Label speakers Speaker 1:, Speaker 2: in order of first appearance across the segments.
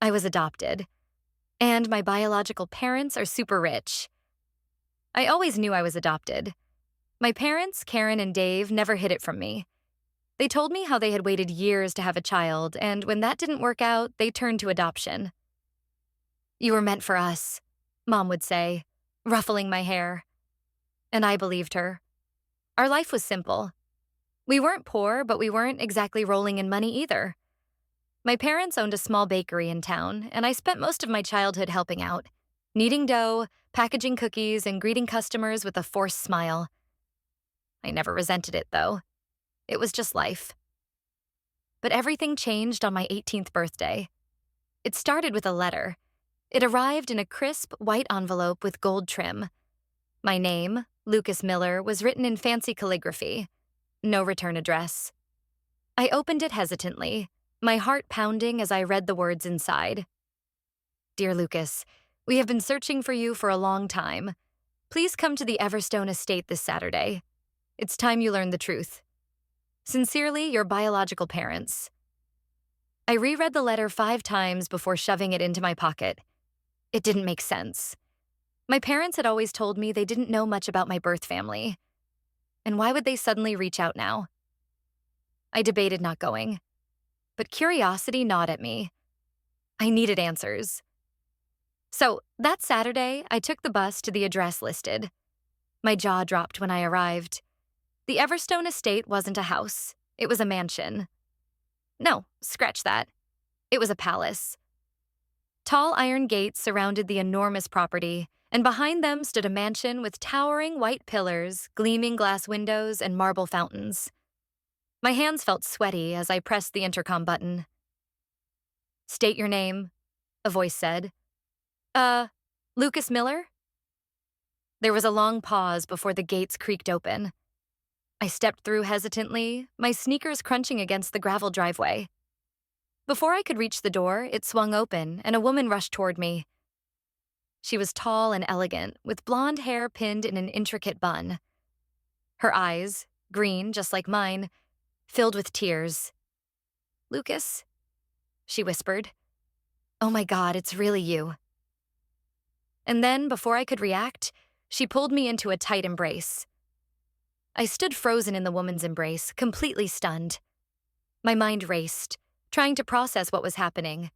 Speaker 1: I was adopted, and my biological parents are super rich. I always knew I was adopted. My parents, Karen and Dave, never hid it from me. They told me how they had waited years to have a child, and when that didn't work out, they turned to adoption. "You were meant for us," Mom would say, ruffling my hair. And I believed her. Our life was simple. We weren't poor, but we weren't exactly rolling in money either. My parents owned a small bakery in town, and I spent most of my childhood helping out, kneading dough, packaging cookies, and greeting customers with a forced smile. I never resented it, though. It was just life. But everything changed on my 18th birthday. It started with a letter. It arrived in a crisp, white envelope with gold trim. My name, Lucas Miller, was written in fancy calligraphy. No return address. I opened it hesitantly, my heart pounding as I read the words inside. "Dear Lucas, we have been searching for you for a long time. Please come to the Everstone estate this Saturday. It's time you learn the truth. Sincerely, your biological parents." I reread the letter 5 times before shoving it into my pocket. It didn't make sense. My parents had always told me they didn't know much about my birth family. And why would they suddenly reach out now? I debated not going, but curiosity gnawed at me. I needed answers. So, that Saturday, I took the bus to the address listed. My jaw dropped when I arrived. The Everstone estate wasn't a house. It was a mansion. No, scratch that. It was a palace. Tall iron gates surrounded the enormous property, and behind them stood a mansion with towering white pillars, gleaming glass windows, and marble fountains. My hands felt sweaty as I pressed the intercom button. "State your name," a voice said. Lucas Miller?" There was a long pause before the gates creaked open. I stepped through hesitantly, my sneakers crunching against the gravel driveway. Before I could reach the door, it swung open, and a woman rushed toward me. She was tall and elegant, with blonde hair pinned in an intricate bun. Her eyes, green just like mine, filled with tears. "Lucas?" she whispered. "Oh my God, it's really you." And then, before I could react, she pulled me into a tight embrace. I stood frozen in the woman's embrace, completely stunned. My mind raced, trying to process what was happening.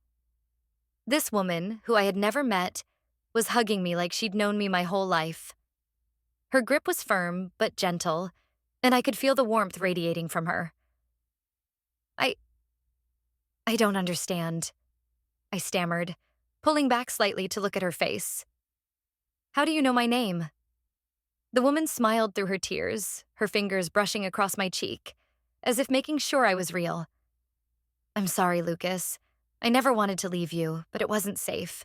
Speaker 1: This woman, who I had never met, was hugging me like she'd known me my whole life. Her grip was firm, but gentle, and I could feel the warmth radiating from her. I don't understand," I stammered, pulling back slightly to look at her face. "How do you know my name?" The woman smiled through her tears, her fingers brushing across my cheek, as if making sure I was real. "I'm sorry, Lucas. I never wanted to leave you, but it wasn't safe.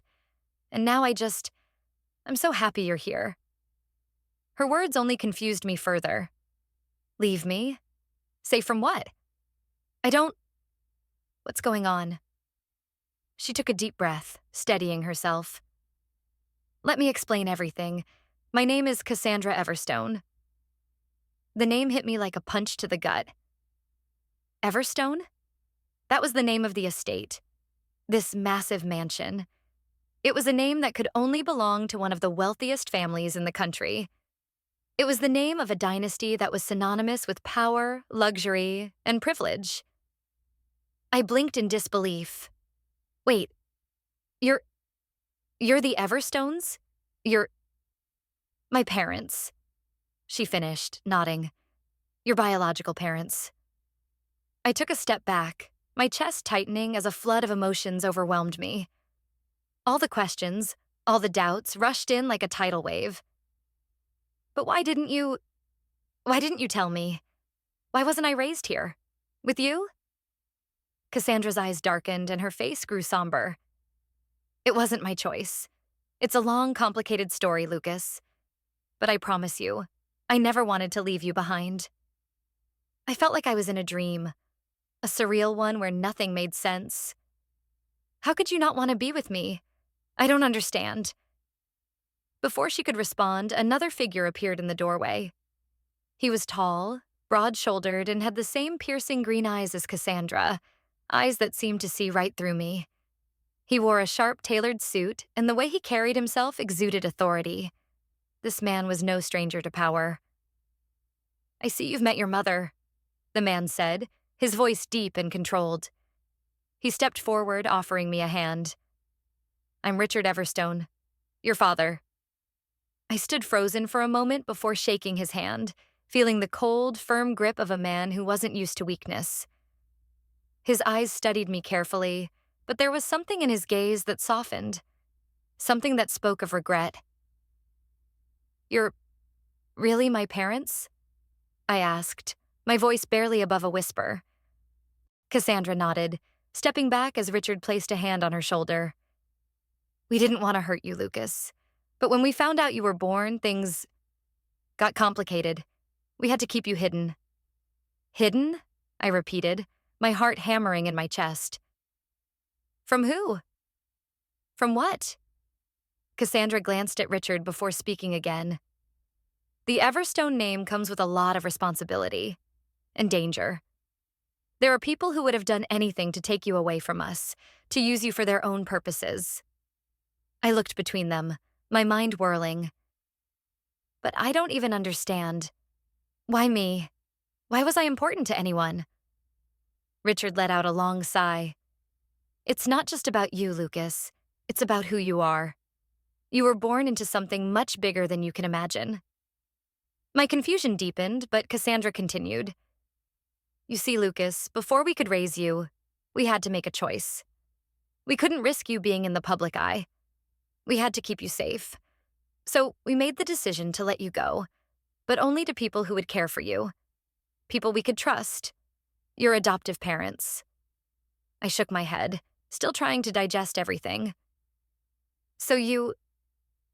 Speaker 1: And now I'm so happy you're here." Her words only confused me further. "Leave me? Safe from what? I don't... What's going on?" She took a deep breath, steadying herself. "Let me explain everything. My name is Cassandra Everstone." The name hit me like a punch to the gut. Everstone? That was the name of the estate. This massive mansion. It was a name that could only belong to one of the wealthiest families in the country. It was the name of a dynasty that was synonymous with power, luxury, and privilege. I blinked in disbelief. "Wait, you're the Everstones? You're..." "My parents," she finished, nodding. "Your biological parents." I took a step back, my chest tightening as a flood of emotions overwhelmed me. All the questions, all the doubts rushed in like a tidal wave. "But why didn't you tell me? Why wasn't I raised here? With you?" Cassandra's eyes darkened and her face grew somber. "It wasn't my choice. It's a long, complicated story, Lucas. But I promise you, I never wanted to leave you behind. I felt like I was in a dream, a surreal one where nothing made sense. How could you not want to be with me? I don't understand." Before she could respond, another figure appeared in the doorway. He was tall, broad-shouldered, and had the same piercing green eyes as Cassandra, eyes that seemed to see right through me. He wore a sharp, tailored suit, and the way he carried himself exuded authority. This man was no stranger to power. "I see you've met your mother," the man said, his voice deep and controlled. He stepped forward, offering me a hand. "I'm Richard Everstone, your father." I stood frozen for a moment before shaking his hand, feeling the cold, firm grip of a man who wasn't used to weakness. His eyes studied me carefully, but there was something in his gaze that softened, something that spoke of regret. "You're really my parents?" I asked, my voice barely above a whisper. Cassandra nodded, stepping back as Richard placed a hand on her shoulder. "We didn't want to hurt you, Lucas. But when we found out you were born, things got complicated. We had to keep you hidden." "Hidden?" I repeated, my heart hammering in my chest. "From who? From what?" Cassandra glanced at Richard before speaking again. "The Everstone name comes with a lot of responsibility and danger. There are people who would have done anything to take you away from us, to use you for their own purposes." I looked between them, my mind whirling. "But I don't even understand. Why me? Why was I important to anyone?" Richard let out a long sigh. "It's not just about you, Lucas. It's about who you are. You were born into something much bigger than you can imagine." My confusion deepened, but Cassandra continued. "You see, Lucas, before we could raise you, we had to make a choice. We couldn't risk you being in the public eye. We had to keep you safe. So we made the decision to let you go, but only to people who would care for you. People we could trust. Your adoptive parents." I shook my head, still trying to digest everything. "So you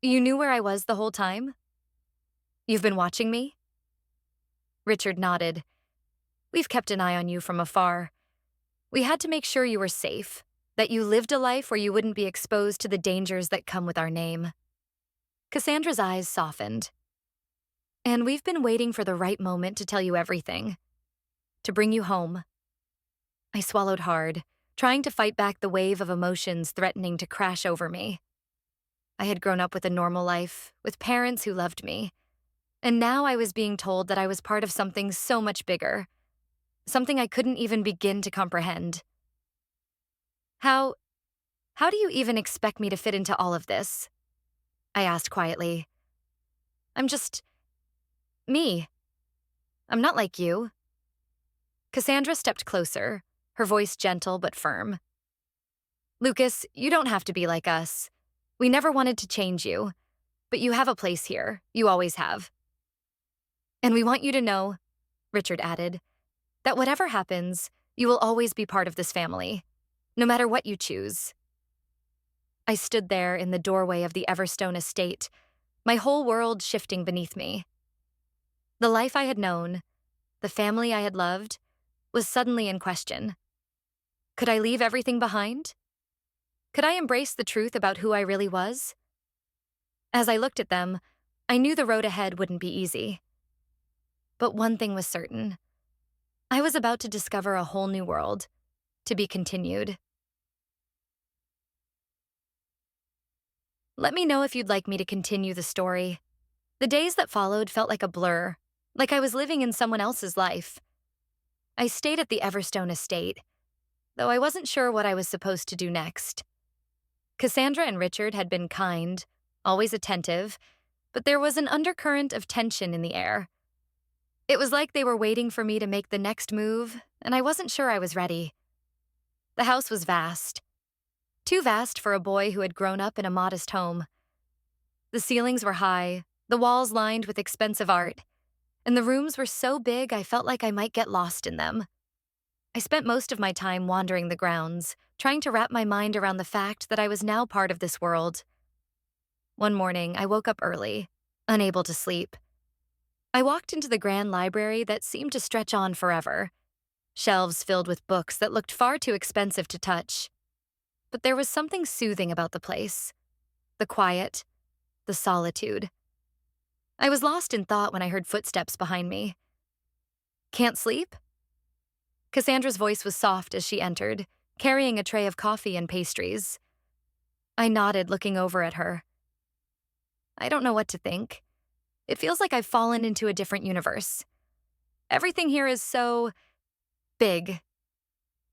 Speaker 1: knew where I was the whole time? You've been watching me?" Richard nodded. "We've kept an eye on you from afar. We had to make sure you were safe, that you lived a life where you wouldn't be exposed to the dangers that come with our name." Cassandra's eyes softened. "And we've been waiting for the right moment to tell you everything. To bring you home." I swallowed hard, trying to fight back the wave of emotions threatening to crash over me. I had grown up with a normal life, with parents who loved me. And now I was being told that I was part of something so much bigger, something I couldn't even begin to comprehend. How do you even expect me to fit into all of this?" I asked quietly. "I'm just me. I'm not like you." Cassandra stepped closer, her voice gentle but firm. "Lucas, you don't have to be like us. We never wanted to change you, but you have a place here. You always have. And we want you to know," Richard added, "that whatever happens, you will always be part of this family, no matter what you choose." I stood there in the doorway of the Everstone estate, my whole world shifting beneath me. The life I had known, the family I had loved, was suddenly in question. Could I leave everything behind? Could I embrace the truth about who I really was? As I looked at them, I knew the road ahead wouldn't be easy. But one thing was certain. I was about to discover a whole new world, to be continued. Let me know if you'd like me to continue the story. The days that followed felt like a blur, like I was living in someone else's life. I stayed at the Everstone estate, though I wasn't sure what I was supposed to do next. Cassandra and Richard had been kind, always attentive, but there was an undercurrent of tension in the air. It was like they were waiting for me to make the next move, and I wasn't sure I was ready. The house was vast. Too vast for a boy who had grown up in a modest home. The ceilings were high, the walls lined with expensive art, and the rooms were so big I felt like I might get lost in them. I spent most of my time wandering the grounds, trying to wrap my mind around the fact that I was now part of this world. One morning, I woke up early, unable to sleep. I walked into the grand library that seemed to stretch on forever, shelves filled with books that looked far too expensive to touch. But there was something soothing about the place. The quiet, the solitude. I was lost in thought when I heard footsteps behind me. "Can't sleep?" Cassandra's voice was soft as she entered, carrying a tray of coffee and pastries. I nodded, looking over at her. I don't know what to think. It feels like I've fallen into a different universe. Everything here is so big.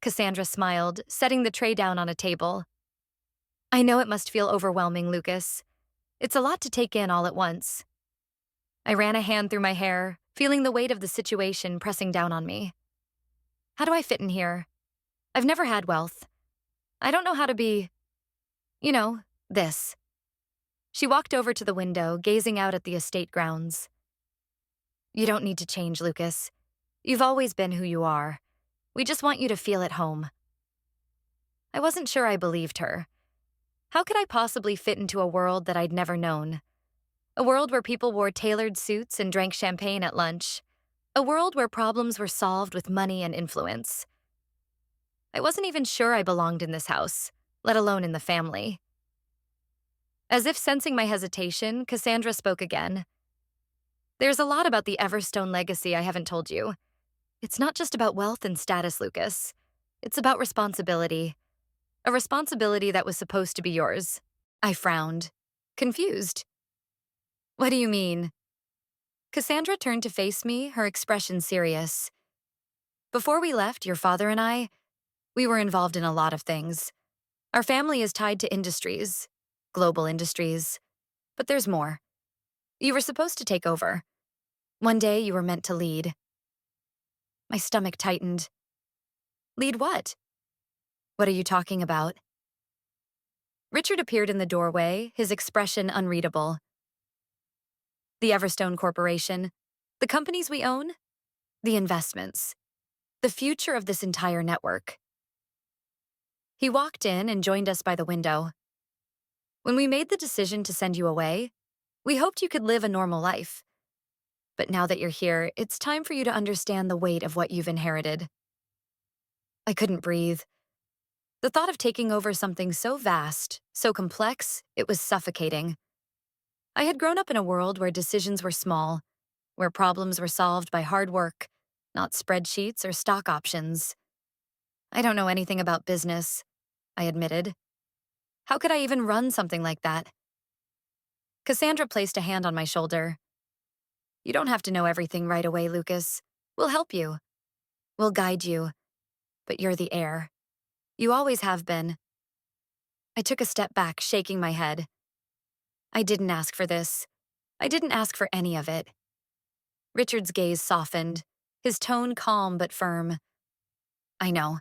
Speaker 1: Cassandra smiled, setting the tray down on a table. I know it must feel overwhelming, Lucas. It's a lot to take in all at once. I ran a hand through my hair, feeling the weight of the situation pressing down on me. How do I fit in here? I've never had wealth. I don't know how to be, you know, this. She walked over to the window, gazing out at the estate grounds. You don't need to change, Lucas. You've always been who you are. We just want you to feel at home. I wasn't sure I believed her. How could I possibly fit into a world that I'd never known? A world where people wore tailored suits and drank champagne at lunch. A world where problems were solved with money and influence. I wasn't even sure I belonged in this house, let alone in the family. As if sensing my hesitation, Cassandra spoke again. There's a lot about the Everstone legacy I haven't told you. It's not just about wealth and status, Lucas. It's about responsibility. A responsibility that was supposed to be yours. I frowned, confused. What do you mean? Cassandra turned to face me, her expression serious. Before we left, your father and I, we were involved in a lot of things. Our family is tied to industries, global industries. But there's more. You were supposed to take over. One day you were meant to lead. My stomach tightened. Lead what? What are you talking about? Richard appeared in the doorway, his expression unreadable. The Everstone Corporation, the companies we own, the investments, the future of this entire network. He walked in and joined us by the window. When we made the decision to send you away, we hoped you could live a normal life. But now that you're here, it's time for you to understand the weight of what you've inherited. I couldn't breathe. The thought of taking over something so vast, so complex, it was suffocating. I had grown up in a world where decisions were small, where problems were solved by hard work, not spreadsheets or stock options. I don't know anything about business, I admitted. How could I even run something like that? Cassandra placed a hand on my shoulder. You don't have to know everything right away, Lucas. We'll help you. We'll guide you. But you're the heir. You always have been. I took a step back, shaking my head. I didn't ask for this. I didn't ask for any of it. Richard's gaze softened, his tone calm but firm. I know,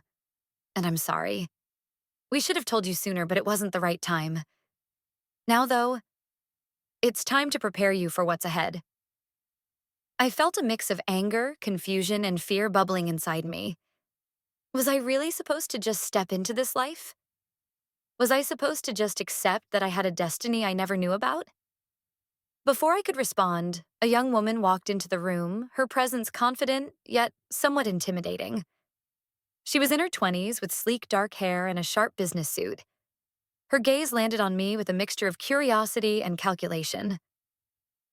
Speaker 1: and I'm sorry. We should have told you sooner, but it wasn't the right time. Now, though, it's time to prepare you for what's ahead. I felt a mix of anger, confusion, and fear bubbling inside me. Was I really supposed to just step into this life? Was I supposed to just accept that I had a destiny I never knew about? Before I could respond, a young woman walked into the room, her presence confident, yet somewhat intimidating. She was in her 20s with sleek dark hair and a sharp business suit. Her gaze landed on me with a mixture of curiosity and calculation.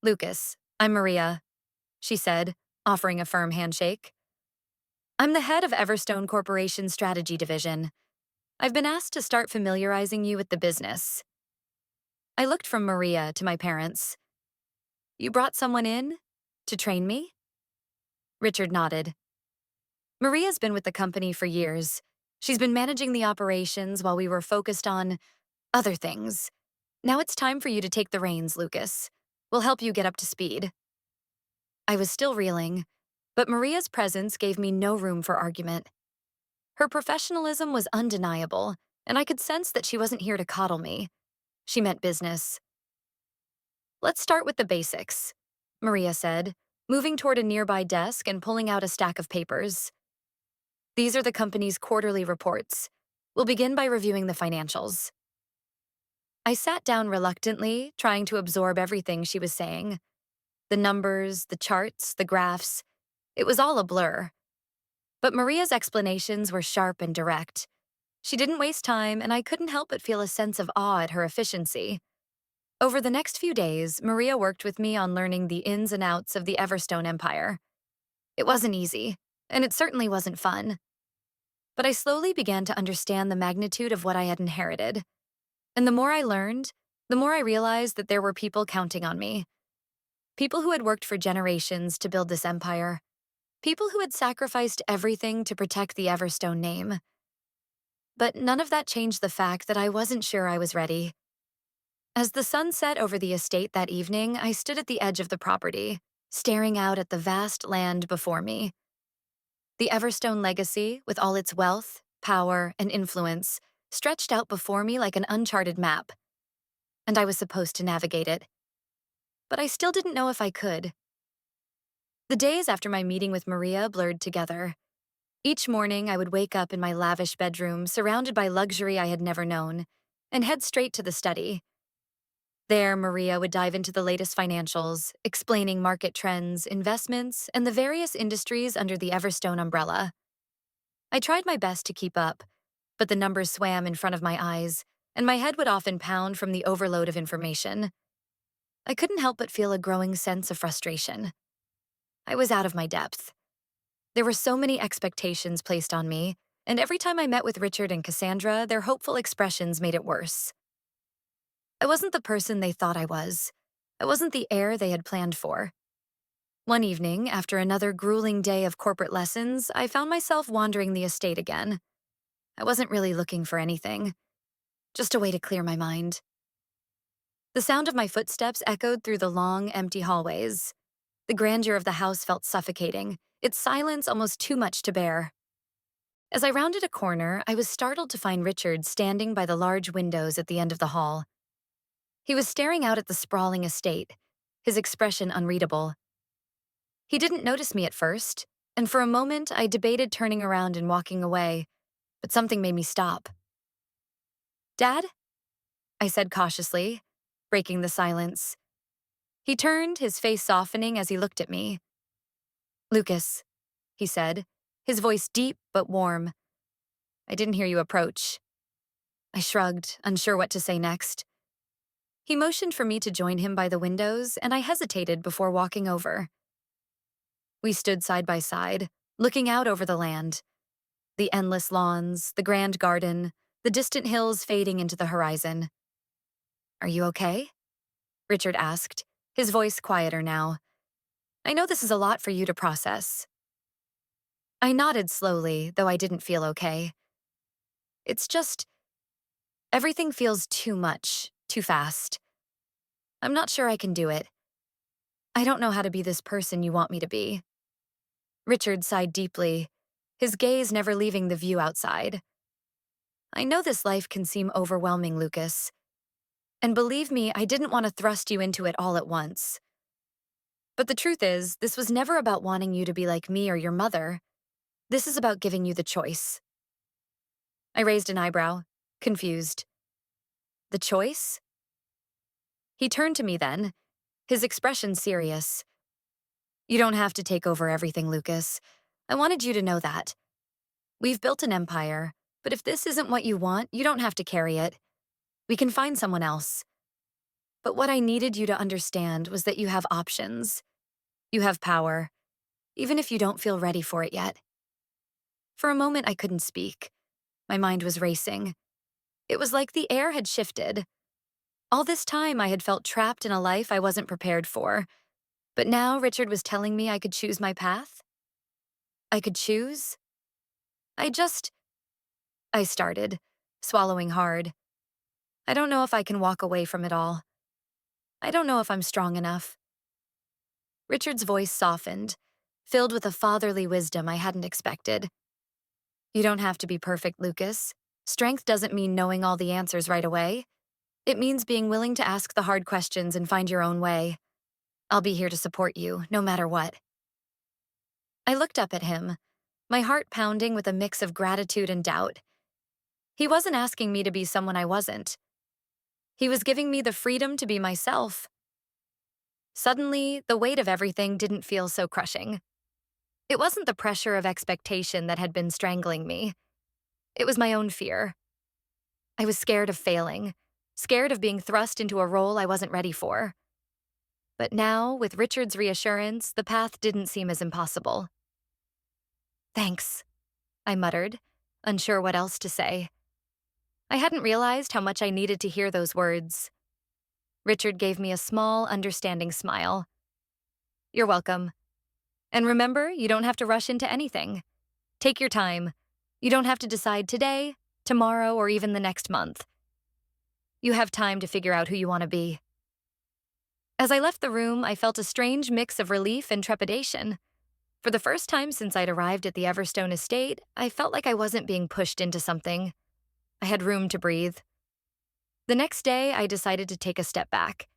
Speaker 1: Lucas, I'm Maria, she said, offering a firm handshake. I'm the head of Everstone Corporation's strategy division. I've been asked to start familiarizing you with the business. I looked from Maria to my parents. You brought someone in to train me? Richard nodded. Maria's been with the company for years. She's been managing the operations while we were focused on other things. Now it's time for you to take the reins, Lucas. We'll help you get up to speed. I was still reeling, but Maria's presence gave me no room for argument. Her professionalism was undeniable, and I could sense that she wasn't here to coddle me. She meant business. Let's start with the basics, Maria said, moving toward a nearby desk and pulling out a stack of papers. These are the company's quarterly reports. We'll begin by reviewing the financials. I sat down reluctantly, trying to absorb everything she was saying. The numbers, the charts, the graphs. It was all a blur. But Maria's explanations were sharp and direct. She didn't waste time, and I couldn't help but feel a sense of awe at her efficiency. Over the next few days, Maria worked with me on learning the ins and outs of the Everstone Empire. It wasn't easy, and it certainly wasn't fun. But I slowly began to understand the magnitude of what I had inherited. And the more I learned, the more I realized that there were people counting on me. People who had worked for generations to build this empire. People who had sacrificed everything to protect the Everstone name. But none of that changed the fact that I wasn't sure I was ready. As the sun set over the estate that evening, I stood at the edge of the property, staring out at the vast land before me. The Everstone legacy, with all its wealth, power, and influence, stretched out before me like an uncharted map, and I was supposed to navigate it. But I still didn't know if I could. The days after my meeting with Maria blurred together. Each morning, I would wake up in my lavish bedroom, surrounded by luxury I had never known, and head straight to the study. There, Maria would dive into the latest financials, explaining market trends, investments, and the various industries under the Everstone umbrella. I tried my best to keep up, but the numbers swam in front of my eyes, and my head would often pound from the overload of information. I couldn't help but feel a growing sense of frustration. I was out of my depth. There were so many expectations placed on me, and every time I met with Richard and Cassandra, their hopeful expressions made it worse. I wasn't the person they thought I was. I wasn't the heir they had planned for. One evening, after another grueling day of corporate lessons, I found myself wandering the estate again. I wasn't really looking for anything, just a way to clear my mind. The sound of my footsteps echoed through the long, empty hallways. The grandeur of the house felt suffocating, its silence almost too much to bear. As I rounded a corner, I was startled to find Richard standing by the large windows at the end of the hall. He was staring out at the sprawling estate, his expression unreadable. He didn't notice me at first, and for a moment I debated turning around and walking away, but something made me stop. "Dad?" I said cautiously, breaking the silence. He turned, his face softening as he looked at me. "Lucas," he said, his voice deep but warm. "I didn't hear you approach." I shrugged, unsure what to say next. He motioned for me to join him by the windows, and I hesitated before walking over. We stood side by side, looking out over the land. The endless lawns, the grand garden, the distant hills fading into the horizon. "Are you okay?" Richard asked, his voice quieter now. "I know this is a lot for you to process." I nodded slowly, though I didn't feel okay. It's just, everything feels too much, too fast. I'm not sure I can do it. I don't know how to be this person you want me to be. Richard sighed deeply, his gaze never leaving the view outside. "I know this life can seem overwhelming, Lucas. And believe me, I didn't want to thrust you into it all at once. But the truth is, this was never about wanting you to be like me or your mother. This is about giving you the choice." I raised an eyebrow, confused. "The choice?" He turned to me then, his expression serious. "You don't have to take over everything, Lucas. I wanted you to know that. We've built an empire, but if this isn't what you want, you don't have to carry it. We can find someone else. But what I needed you to understand was that you have options. You have power, even if you don't feel ready for it yet." For a moment, I couldn't speak. My mind was racing. It was like the air had shifted. All this time, I had felt trapped in a life I wasn't prepared for. But now Richard was telling me I could choose my path. I could choose. I started, swallowing hard. I don't know if I can walk away from it all. I don't know if I'm strong enough. Richard's voice softened, filled with a fatherly wisdom I hadn't expected. "You don't have to be perfect, Lucas. Strength doesn't mean knowing all the answers right away. It means being willing to ask the hard questions and find your own way. I'll be here to support you, no matter what." I looked up at him, my heart pounding with a mix of gratitude and doubt. He wasn't asking me to be someone I wasn't. He was giving me the freedom to be myself. Suddenly, the weight of everything didn't feel so crushing. It wasn't the pressure of expectation that had been strangling me. It was my own fear. I was scared of failing, scared of being thrust into a role I wasn't ready for. But now, with Richard's reassurance, the path didn't seem as impossible. "Thanks," I muttered, unsure what else to say. I hadn't realized how much I needed to hear those words. Richard gave me a small, understanding smile. You're welcome. And remember, you don't have to rush into anything. Take your time. You don't have to decide today, tomorrow, or even the next month. You have time to figure out who you want to be. As I left the room, I felt a strange mix of relief and trepidation. For the first time since I'd arrived at the Everstone estate, I felt like I wasn't being pushed into something. I had room to breathe. The next day, I decided to take a step back.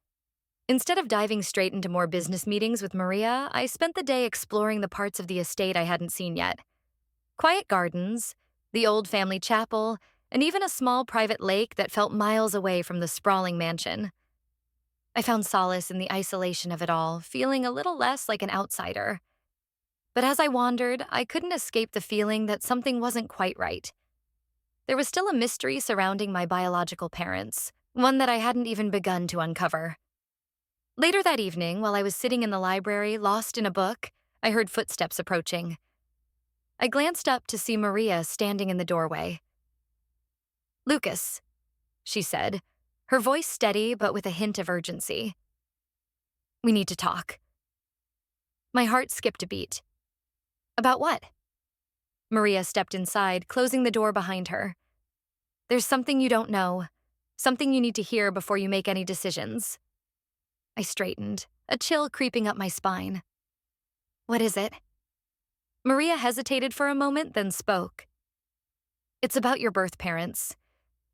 Speaker 1: Instead of diving straight into more business meetings with Maria, I spent the day exploring the parts of the estate I hadn't seen yet. Quiet gardens, the old family chapel, and even a small private lake that felt miles away from the sprawling mansion. I found solace in the isolation of it all, feeling a little less like an outsider. But as I wandered, I couldn't escape the feeling that something wasn't quite right. There was still a mystery surrounding my biological parents, one that I hadn't even begun to uncover. Later that evening, while I was sitting in the library, lost in a book, I heard footsteps approaching. I glanced up to see Maria standing in the doorway. "Lucas," she said, her voice steady but with a hint of urgency. "We need to talk." My heart skipped a beat. "About what?" Maria stepped inside, closing the door behind her. "There's something you don't know, something you need to hear before you make any decisions." I straightened, a chill creeping up my spine. "What is it?" Maria hesitated for a moment, then spoke. "It's about your birth parents.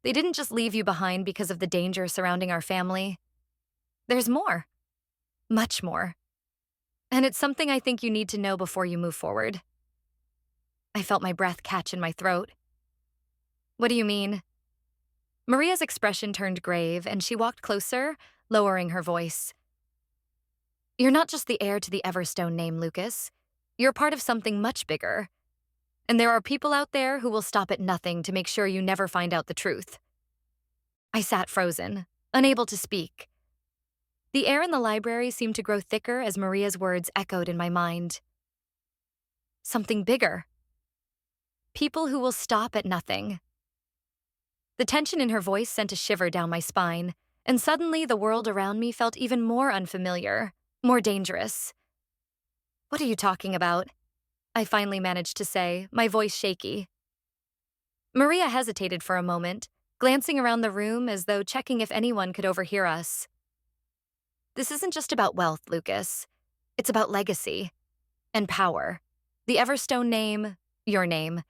Speaker 1: They didn't just leave you behind because of the danger surrounding our family. There's more. Much more. And it's something I think you need to know before you move forward." I felt my breath catch in my throat. "What do you mean?" Maria's expression turned grave, and she walked closer, lowering her voice. "You're not just the heir to the Everstone name, Lucas. You're part of something much bigger. And there are people out there who will stop at nothing to make sure you never find out the truth." I sat frozen, unable to speak. The air in the library seemed to grow thicker as Maria's words echoed in my mind. Something bigger. People who will stop at nothing. The tension in her voice sent a shiver down my spine, and suddenly the world around me felt even more unfamiliar, more dangerous. "What are you talking about?" I finally managed to say, my voice shaky. Maria hesitated for a moment, glancing around the room as though checking if anyone could overhear us. "This isn't just about wealth, Lucas. It's about legacy and power. The Everstone name, your name.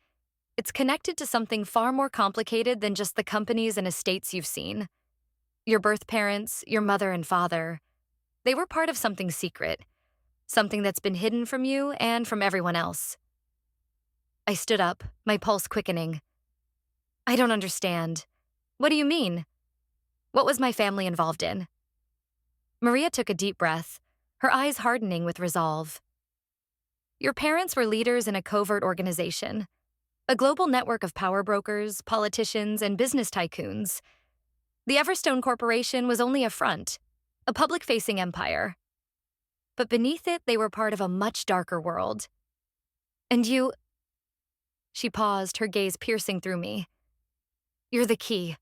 Speaker 1: It's connected to something far more complicated than just the companies and estates you've seen. Your birth parents, your mother and father, they were part of something secret, something that's been hidden from you and from everyone else." I stood up, my pulse quickening. "I don't understand. What do you mean? What was my family involved in?" Maria took a deep breath, her eyes hardening with resolve. "Your parents were leaders in a covert organization, a global network of power brokers, politicians, and business tycoons. The Everstone Corporation was only a front, a public-facing empire. But beneath it, they were part of a much darker world. And you—" She paused, her gaze piercing through me. "You're the key."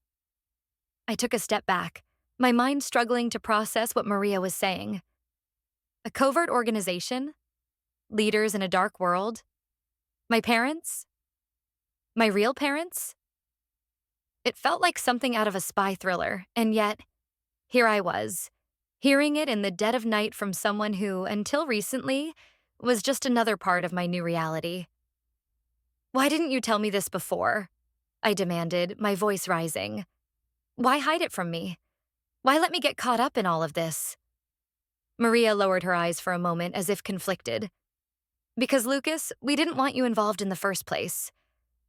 Speaker 1: I took a step back, my mind struggling to process what Maria was saying. A covert organization? Leaders in a dark world? My parents? My real parents? It felt like something out of a spy thriller, and yet, here I was, hearing it in the dead of night from someone who, until recently, was just another part of my new reality. "Why didn't you tell me this before?" I demanded, my voice rising. "Why hide it from me? Why let me get caught up in all of this?" Maria lowered her eyes for a moment as if conflicted. "Because, Lucas, we didn't want you involved in the first place.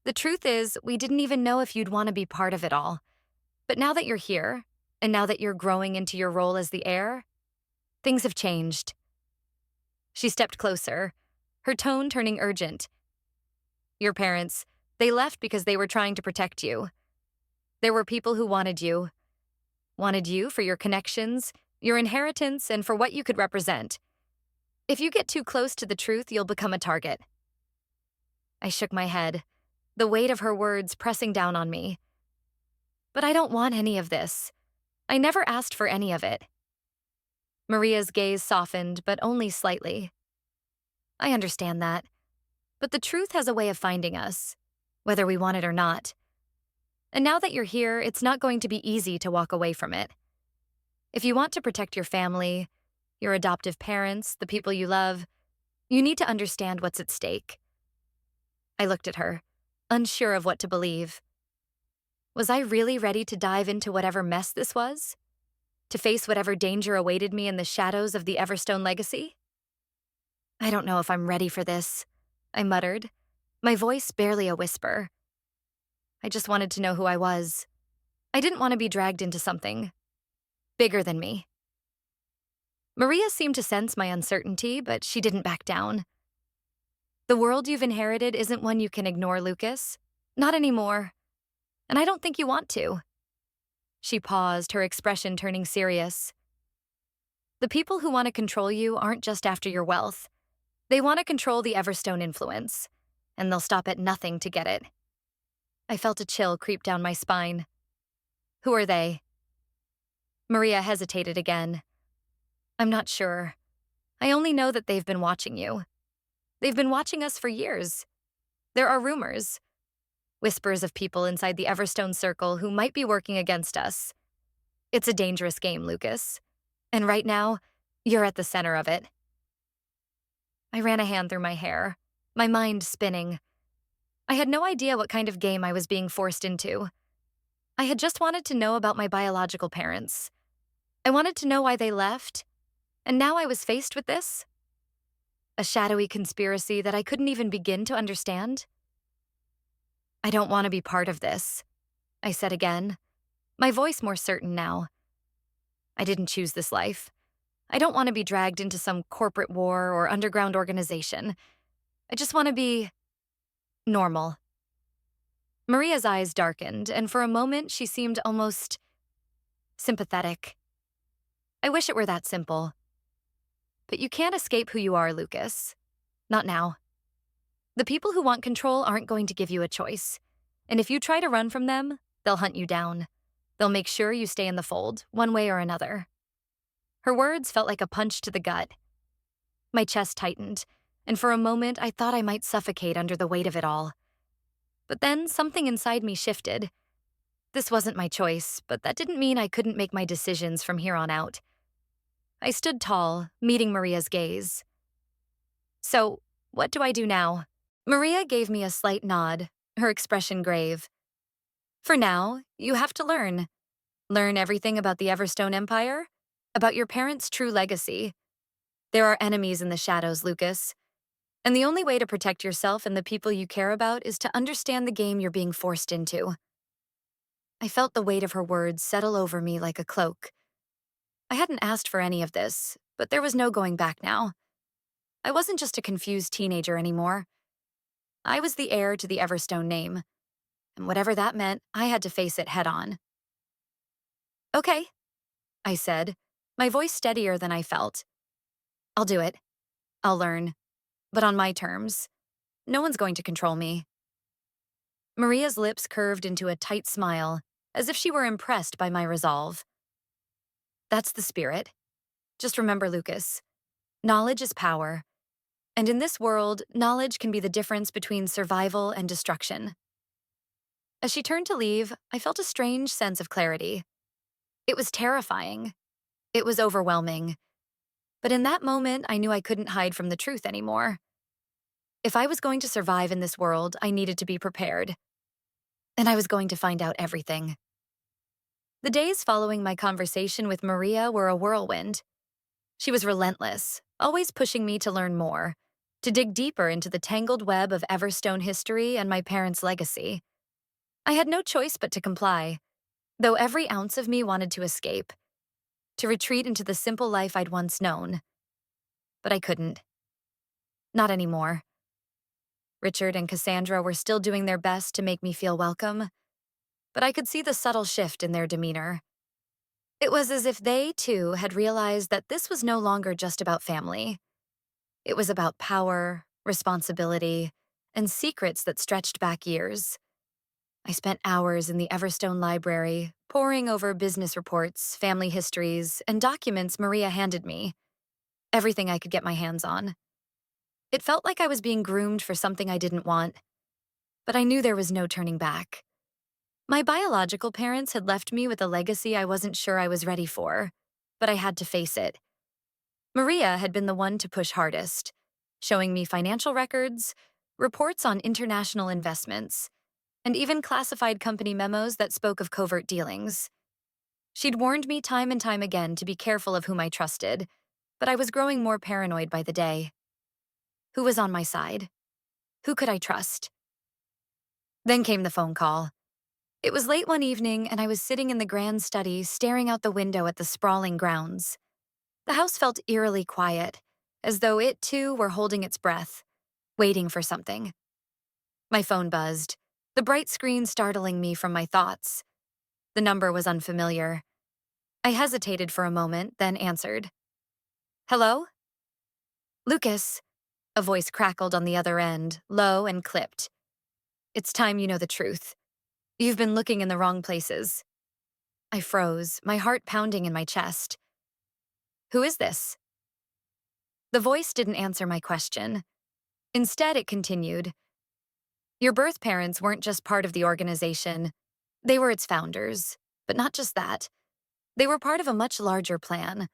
Speaker 1: The truth is, we didn't even know if you'd want to be part of it all. But now that you're here, and now that you're growing into your role as the heir, things have changed." She stepped closer, her tone turning urgent. "Your parents, they left because they were trying to protect you. There were people who wanted you for your connections, your inheritance, and for what you could represent. If you get too close to the truth, you'll become a target." I shook my head, the weight of her words pressing down on me. But I don't want any of this. I never asked for any of it. Maria's gaze softened, but only slightly. I understand that. But the truth has a way of finding us, whether we want it or not. And now that you're here, it's not going to be easy to walk away from it. If you want to protect your family, your adoptive parents, the people you love, you need to understand what's at stake. I looked at her, unsure of what to believe. Was I really ready to dive into whatever mess this was? To face whatever danger awaited me in the shadows of the Everstone legacy? I don't know if I'm ready for this, I muttered, my voice barely a whisper. I just wanted to know who I was. I didn't want to be dragged into something bigger than me. Maria seemed to sense my uncertainty, but she didn't back down. The world you've inherited isn't one you can ignore, Lucas. Not anymore. And I don't think you want to. She paused, her expression turning serious. The people who want to control you aren't just after your wealth. They want to control the Everstone influence, and they'll stop at nothing to get it. I felt a chill creep down my spine. Who are they? Maria hesitated again. I'm not sure. I only know that they've been watching you. They've been watching us for years. There are rumors, whispers of people inside the Everstone circle who might be working against us. It's a dangerous game, Lucas. And right now, you're at the center of it. I ran a hand through my hair, my mind spinning. I had no idea what kind of game I was being forced into. I had just wanted to know about my biological parents. I wanted to know why they left, and now I was faced with this? A shadowy conspiracy that I couldn't even begin to understand? I don't want to be part of this, I said again, my voice more certain now. I didn't choose this life. I don't want to be dragged into some corporate war or underground organization. I just want to be normal. Maria's eyes darkened, and for a moment she seemed almost sympathetic. I wish it were that simple. But you can't escape who you are, Lucas. Not now. The people who want control aren't going to give you a choice. And if you try to run from them, they'll hunt you down. They'll make sure you stay in the fold, one way or another. Her words felt like a punch to the gut. My chest tightened, and for a moment I thought I might suffocate under the weight of it all. But then something inside me shifted. This wasn't my choice, but that didn't mean I couldn't make my decisions from here on out. I stood tall, meeting Maria's gaze. So, what do I do now? Maria gave me a slight nod, her expression grave. For now, you have to learn. Learn everything about the Everstone Empire, about your parents' true legacy. There are enemies in the shadows, Lucas. And the only way to protect yourself and the people you care about is to understand the game you're being forced into. I felt the weight of her words settle over me like a cloak. I hadn't asked for any of this, but there was no going back now. I wasn't just a confused teenager anymore. I was the heir to the Everstone name, and whatever that meant, I had to face it head on. Okay, I said, my voice steadier than I felt. I'll do it. I'll learn. But on my terms. No one's going to control me. Maria's lips curved into a tight smile, as if she were impressed by my resolve. That's the spirit. Just remember, Lucas, knowledge is power. And in this world, knowledge can be the difference between survival and destruction. As she turned to leave, I felt a strange sense of clarity. It was terrifying. It was overwhelming. But in that moment, I knew I couldn't hide from the truth anymore. If I was going to survive in this world, I needed to be prepared. And I was going to find out everything. The days following my conversation with Maria were a whirlwind. She was relentless, always pushing me to learn more, to dig deeper into the tangled web of Everstone history and my parents' legacy. I had no choice but to comply, though every ounce of me wanted to escape, to retreat into the simple life I'd once known. But I couldn't. Not anymore. Richard and Cassandra were still doing their best to make me feel welcome, but I could see the subtle shift in their demeanor. It was as if they, too, had realized that this was no longer just about family. It was about power, responsibility, and secrets that stretched back years. I spent hours in the Everstone library, poring over business reports, family histories, and documents Maria handed me, everything I could get my hands on. It felt like I was being groomed for something I didn't want, but I knew there was no turning back. My biological parents had left me with a legacy I wasn't sure I was ready for, but I had to face it. Maria had been the one to push hardest, showing me financial records, reports on international investments, and even classified company memos that spoke of covert dealings. She'd warned me time and time again to be careful of whom I trusted, but I was growing more paranoid by the day. Who was on my side? Who could I trust? Then came the phone call. It was late one evening, and I was sitting in the grand study staring out the window at the sprawling grounds. The house felt eerily quiet, as though it too were holding its breath, waiting for something. My phone buzzed, the bright screen startling me from my thoughts. The number was unfamiliar. I hesitated for a moment, then answered. Hello? Lucas, a voice crackled on the other end, low and clipped. It's time you know the truth. You've been looking in the wrong places. I froze, my heart pounding in my chest. Who is this? The voice didn't answer my question. Instead, it continued. Your birth parents weren't just part of the organization. They were its founders. But not just that. They were part of a much larger plan,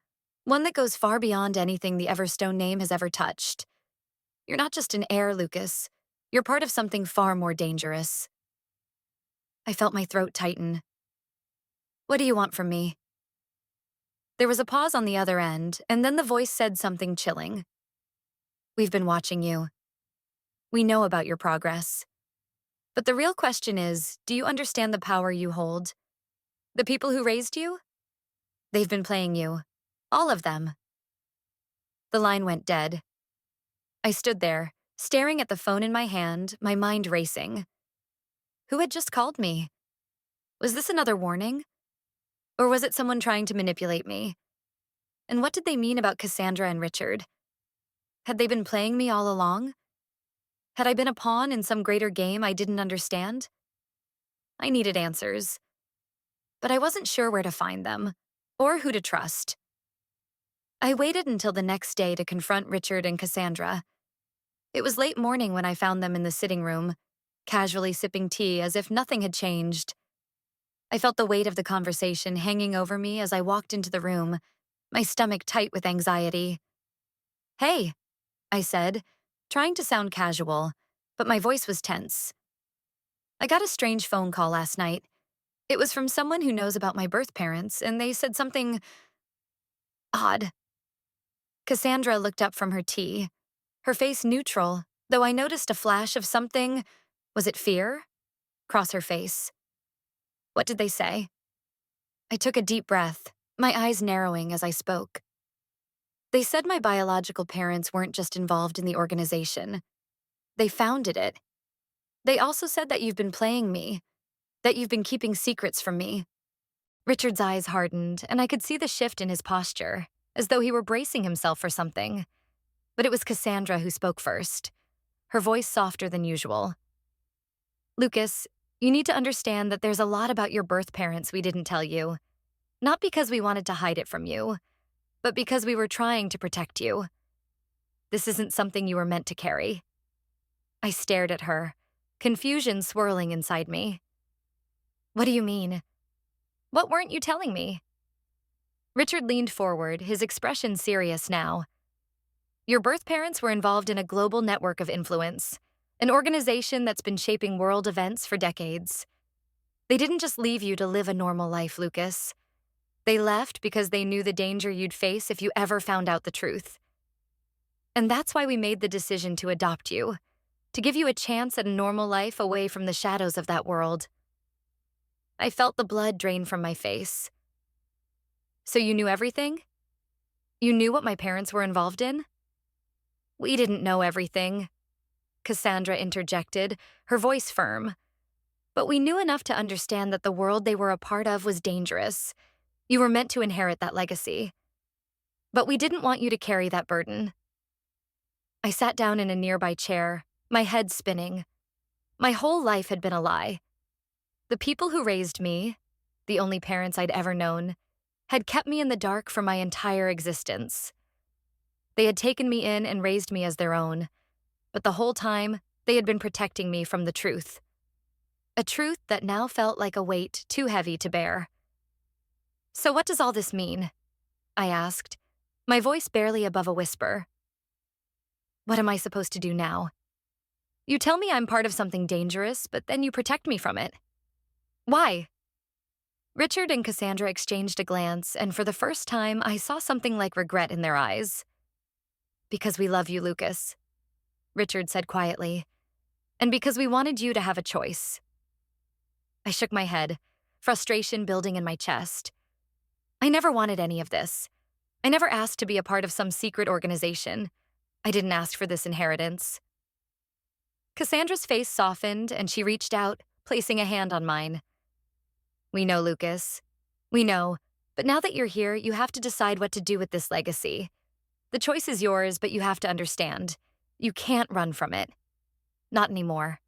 Speaker 1: one that goes far beyond anything the Everstone name has ever touched. You're not just an heir, Lucas. You're part of something far more dangerous. I felt my throat tighten. What do you want from me? There was a pause on the other end, and then the voice said something chilling. We've been watching you. We know about your progress. But the real question is, do you understand the power you hold? The people who raised you? They've been playing you. All of them. The line went dead. I stood there, staring at the phone in my hand, my mind racing. Who had just called me? Was this another warning? Or was it someone trying to manipulate me? And what did they mean about Cassandra and Richard? Had they been playing me all along? Had I been a pawn in some greater game I didn't understand? I needed answers. But I wasn't sure where to find them, or who to trust. I waited until the next day to confront Richard and Cassandra. It was late morning when I found them in the sitting room, casually sipping tea as if nothing had changed. I felt the weight of the conversation hanging over me as I walked into the room, my stomach tight with anxiety. Hey, I said, trying to sound casual, but my voice was tense. I got a strange phone call last night. It was from someone who knows about my birth parents, and they said something odd. Cassandra looked up from her tea, her face neutral, though I noticed a flash of something, was it fear, cross her face. What did they say? I took a deep breath, my eyes narrowing as I spoke. They said my biological parents weren't just involved in the organization. They founded it. They also said that you've been playing me, that you've been keeping secrets from me. Richard's eyes hardened, and I could see the shift in his posture, as though he were bracing himself for something. But it was Cassandra who spoke first, her voice softer than usual. Lucas, you need to understand that there's a lot about your birth parents we didn't tell you. Not because we wanted to hide it from you, but because we were trying to protect you. This isn't something you were meant to carry. I stared at her, confusion swirling inside me. What do you mean? What weren't you telling me? Richard leaned forward, his expression serious now. Your birth parents were involved in a global network of influence, an organization that's been shaping world events for decades. They didn't just leave you to live a normal life, Lucas. They left because they knew the danger you'd face if you ever found out the truth. And that's why we made the decision to adopt you, to give you a chance at a normal life away from the shadows of that world. I felt the blood drain from my face. So you knew everything? You knew what my parents were involved in? We didn't know everything, Cassandra interjected, her voice firm. But we knew enough to understand that the world they were a part of was dangerous. You were meant to inherit that legacy. But we didn't want you to carry that burden. I sat down in a nearby chair, my head spinning. My whole life had been a lie. The people who raised me, the only parents I'd ever known, had kept me in the dark for my entire existence. They had taken me in and raised me as their own, but the whole time, they had been protecting me from the truth. A truth that now felt like a weight too heavy to bear. "So what does all this mean?" I asked, my voice barely above a whisper. "What am I supposed to do now? You tell me I'm part of something dangerous, but then you protect me from it. Why?" Richard and Cassandra exchanged a glance, and for the first time, I saw something like regret in their eyes. "Because we love you, Lucas," Richard said quietly, "and because we wanted you to have a choice." I shook my head, frustration building in my chest. I never wanted any of this. I never asked to be a part of some secret organization. I didn't ask for this inheritance. Cassandra's face softened, and she reached out, placing a hand on mine. "We know, Lucas. We know. But now that you're here, you have to decide what to do with this legacy. The choice is yours, but you have to understand. You can't run from it. Not anymore."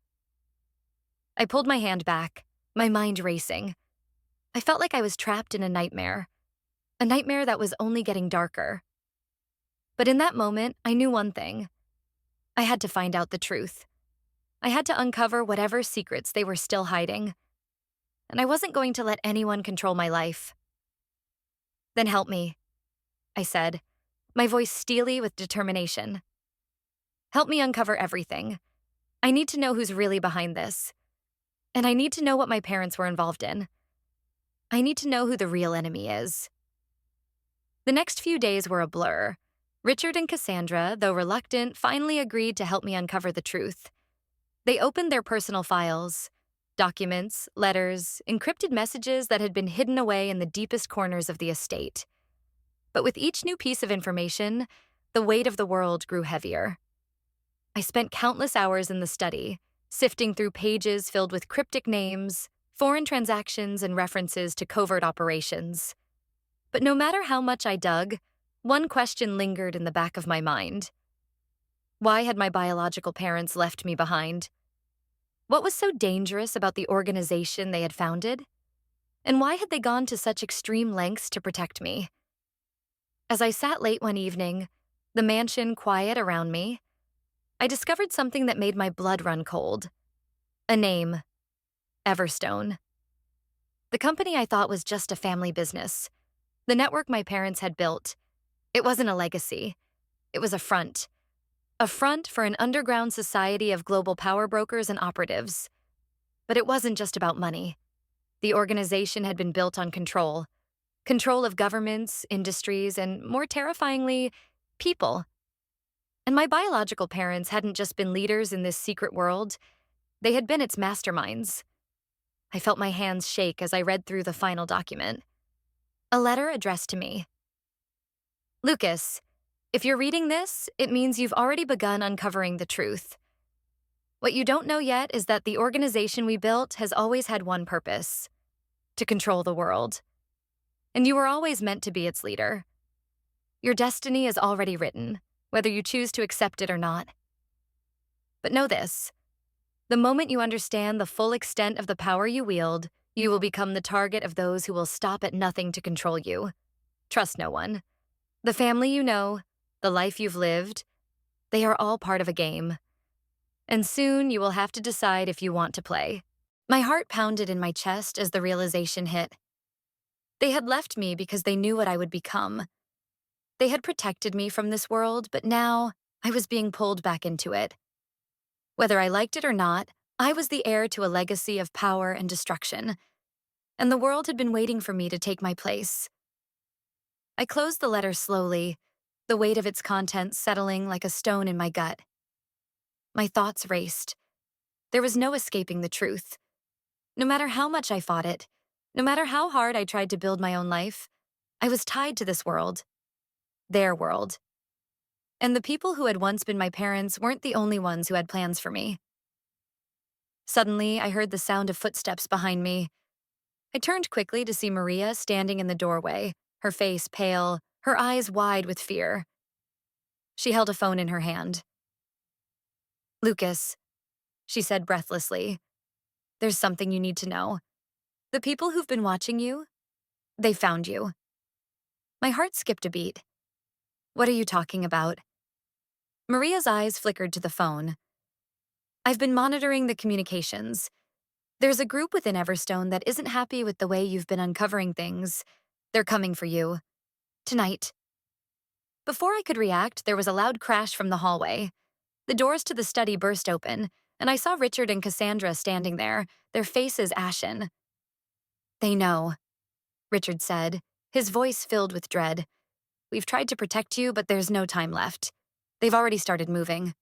Speaker 1: I pulled my hand back, my mind racing. I felt like I was trapped in a nightmare that was only getting darker. But in that moment, I knew one thing. I had to find out the truth. I had to uncover whatever secrets they were still hiding. And I wasn't going to let anyone control my life. "Then help me," I said, my voice steely with determination. "Help me uncover everything. I need to know who's really behind this. And I need to know what my parents were involved in. I need to know who the real enemy is." The next few days were a blur. Richard and Cassandra, though reluctant, finally agreed to help me uncover the truth. They opened their personal files, documents, letters, encrypted messages that had been hidden away in the deepest corners of the estate. But with each new piece of information, the weight of the world grew heavier. I spent countless hours in the study, sifting through pages filled with cryptic names, foreign transactions, and references to covert operations. But no matter how much I dug, one question lingered in the back of my mind. Why had my biological parents left me behind? What was so dangerous about the organization they had founded? And why had they gone to such extreme lengths to protect me? As I sat late one evening, the mansion quiet around me, I discovered something that made my blood run cold. A name: Everstone. The company I thought was just a family business. The network my parents had built. It wasn't a legacy. It was a front. A front for an underground society of global power brokers and operatives. But it wasn't just about money. The organization had been built on control. Control of governments, industries, and more terrifyingly, people. And my biological parents hadn't just been leaders in this secret world. They had been its masterminds. I felt my hands shake as I read through the final document. A letter addressed to me. "Lucas, if you're reading this, it means you've already begun uncovering the truth. What you don't know yet is that the organization we built has always had one purpose: to control the world. And you were always meant to be its leader. Your destiny is already written, whether you choose to accept it or not. But know this: the moment you understand the full extent of the power you wield, you will become the target of those who will stop at nothing to control you. Trust no one. The family you know, the life you've lived, they are all part of a game. And soon you will have to decide if you want to play." My heart pounded in my chest as the realization hit. They had left me because they knew what I would become. They had protected me from this world, but now I was being pulled back into it. Whether I liked it or not, I was the heir to a legacy of power and destruction, and the world had been waiting for me to take my place. I closed the letter slowly, the weight of its contents settling like a stone in my gut. My thoughts raced. There was no escaping the truth. No matter how much I fought it, no matter how hard I tried to build my own life, I was tied to this world. Their world. And the people who had once been my parents weren't the only ones who had plans for me. Suddenly, I heard the sound of footsteps behind me. I turned quickly to see Maria standing in the doorway, her face pale, her eyes wide with fear. She held a phone in her hand. "Lucas," she said breathlessly, "there's something you need to know. The people who've been watching you, they found you. My heart skipped a beat. What are you talking about? Maria's eyes flickered to the phone. I've been monitoring the communications. There's a group within Everstone that isn't happy with the way you've been uncovering things. They're coming for you. Tonight. Before I could react, there was a loud crash from the hallway. The doors to the study burst open, and I saw Richard and Cassandra standing there, their faces ashen. They know, Richard said, his voice filled with dread. We've tried to protect you, but there's no time left. They've already started moving.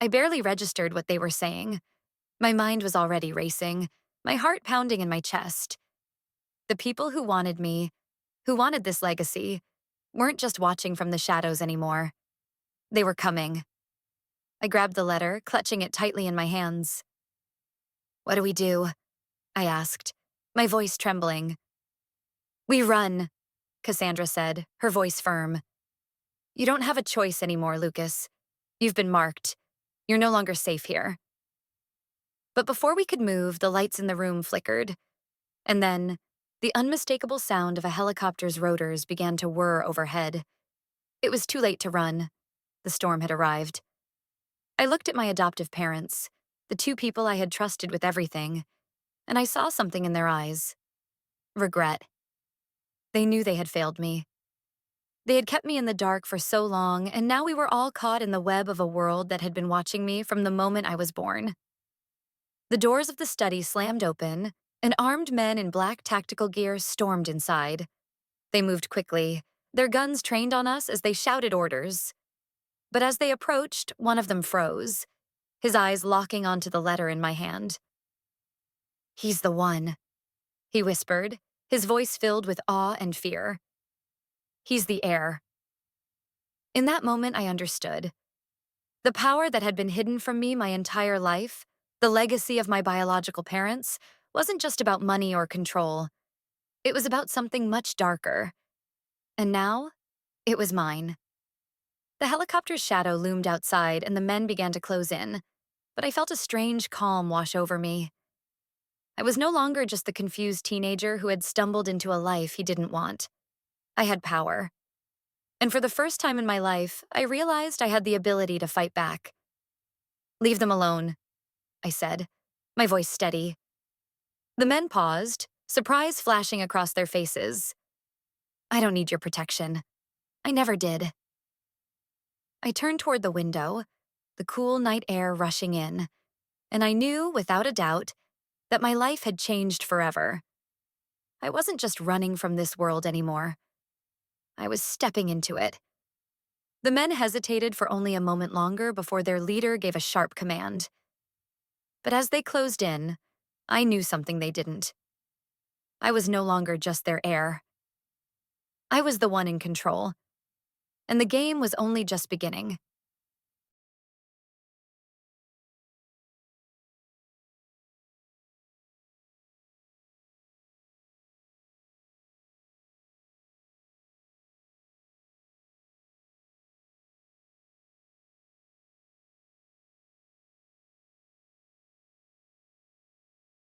Speaker 1: I barely registered what they were saying. My mind was already racing, my heart pounding in my chest. The people who wanted me, who wanted this legacy, weren't just watching from the shadows anymore. They were coming. I grabbed the letter, clutching it tightly in my hands. What do we do? I asked, my voice trembling. We run, Cassandra said, her voice firm. You don't have a choice anymore, Lucas. You've been marked. You're no longer safe here. But before we could move, the lights in the room flickered. And then, the unmistakable sound of a helicopter's rotors began to whir overhead. It was too late to run. The storm had arrived. I looked at my adoptive parents, the two people I had trusted with everything, and I saw something in their eyes. Regret. They knew they had failed me. They had kept me in the dark for so long, and now we were all caught in the web of a world that had been watching me from the moment I was born. The doors of the study slammed open, and armed men in black tactical gear stormed inside. They moved quickly, their guns trained on us as they shouted orders. But as they approached, one of them froze, his eyes locking onto the letter in my hand. He's the one, he whispered, his voice filled with awe and fear. He's the heir. In that moment, I understood. The power that had been hidden from me my entire life, the legacy of my biological parents, wasn't just about money or control. It was about something much darker. And now, it was mine. The helicopter's shadow loomed outside and the men began to close in, but I felt a strange calm wash over me. I was no longer just the confused teenager who had stumbled into a life he didn't want. I had power. And for the first time in my life, I realized I had the ability to fight back. Leave them alone, I said, my voice steady. The men paused, surprise flashing across their faces. I don't need your protection. I never did. I turned toward the window, the cool night air rushing in, and I knew, without a doubt, that my life had changed forever. I wasn't just running from this world anymore. I was stepping into it. The men hesitated for only a moment longer before their leader gave a sharp command. But as they closed in, I knew something they didn't. I was no longer just their heir. I was the one in control, and the game was only just beginning.